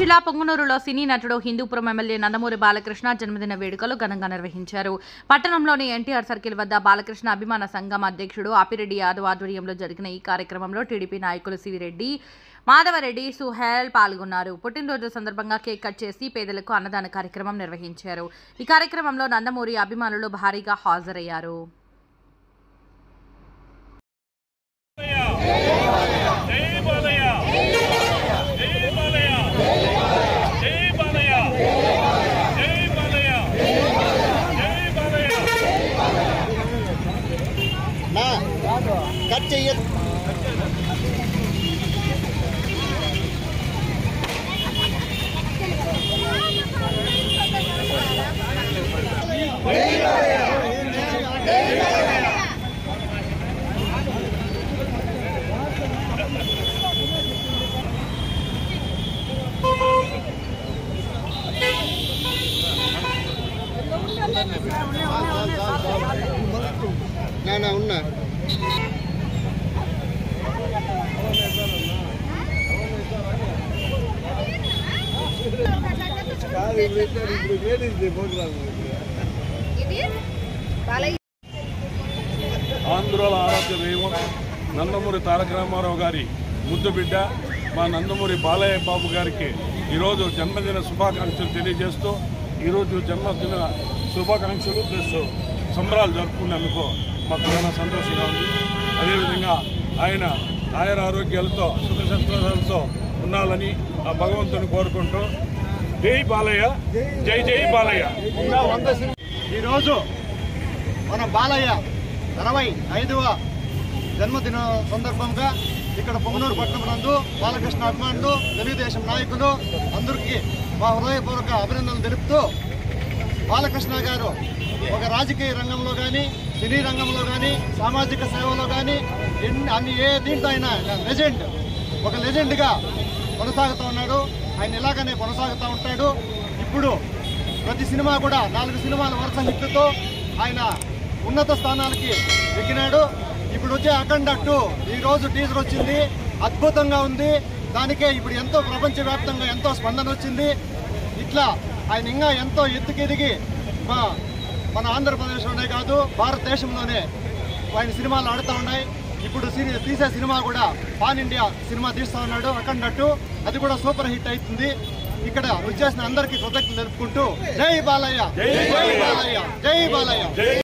జిల్లా పొంగనూరులో సినీ నటుడు హిందూపురం ఎమ్మెల్యే నందమూరి బాలకృష్ణ జన్మదిన వేడుకలు ఘనంగా నిర్వహించారు. పట్టణంలోని ఎన్టీఆర్ సర్కిల్ వద్ద బాలకృష్ణ అభిమాన సంఘం అధ్యక్షుడు ఆపిరెడ్డి యాదవ్ ఆధ్వర్యంలో జరిగిన ఈ కార్యక్రమంలో టీడీపీ నాయకులు సివిరెడ్డి, మాధవరెడ్డి, సుహేల్ పాల్గొన్నారు. పుట్టినరోజు సందర్భంగా కేక్ కట్ చేసి పేదలకు అన్నదాన కార్యక్రమం నిర్వహించారు. ఈ కార్యక్రమంలో నందమూరి అభిమానులు భారీగా హాజరయ్యారు. కట్ చెయ్యదు. ఉన్నా ఆంధ్రుల ఆరాధ్య దైవం నందమూరి తారక రామారావు గారి ముద్దు బిడ్డ మా నందమూరి బాలయ్య బాబు గారికి ఈరోజు జన్మదిన శుభాకాంక్షలు తెలియజేస్తూ ఈరోజు జన్మదిన శుభాకాంక్షలు ప్లస్ సంబరాలు జరుపుకునేందుకు మాకు చాలా సంతోషంగా ఉంది. అదేవిధంగా ఆయన ఆరోగ్యాలతో సుఖ సంతోషాలతో ఉండాలని ఆ భగవంతుని కోరుకుంటూ జై బాలయ్య, జై జై బాలయ్య. ఈరోజు మన బాలయ్య 65వ జన్మదిన సందర్భంగా ఇక్కడ పొంగనూరు పట్టణం నందు బాలకృష్ణ అభిమానులు, తెలుగుదేశం నాయకులు అందరికీ మా హృదయపూర్వక అభినందనలు తెలుపుతూ, బాలకృష్ణ గారు ఒక రాజకీయ రంగంలో కానీ, సినీ రంగంలో కానీ, సామాజిక సేవలో కానీ ఏ దీంట్లో అయినా ఒక లెజెండ్గా కొనసాగుతూ ఉన్నాడు. ఆయన ఇలాగనే కొనసాగుతూ ఉంటాడు. ఇప్పుడు ప్రతి సినిమా కూడా 4 సినిమాల వరుస హిట్లతో ఆయన ఉన్నత స్థానాలకి ఎక్కినాడు. ఇప్పుడు వచ్చే అఖండ 2 ఈరోజు టీజర్ వచ్చింది, అద్భుతంగా ఉంది. దానికే ఇప్పుడు ఎంతో ప్రపంచవ్యాప్తంగా ఎంతో స్పందన వచ్చింది. ఇట్లా ఆయన ఇంకా ఎంతో ఎత్తుకెదిగి మన ఆంధ్రప్రదేశ్లోనే కాదు భారతదేశంలోనే ఆయన సినిమాలు ఆడుతూ ఉన్నాయి. ఇప్పుడు తీసే సినిమా కూడా పాన్ ఇండియా సినిమా తీస్తూ ఉన్నాడు అఖండ 2. అది కూడా సూపర్ హిట్ అవుతుంది. ఇక్కడ వచ్చేసిన అందరికీ కృతజ్ఞతలు తెలుపుకుంటూ జై బాలయ్య, జై బాలయ్య, జై బాలయ్య.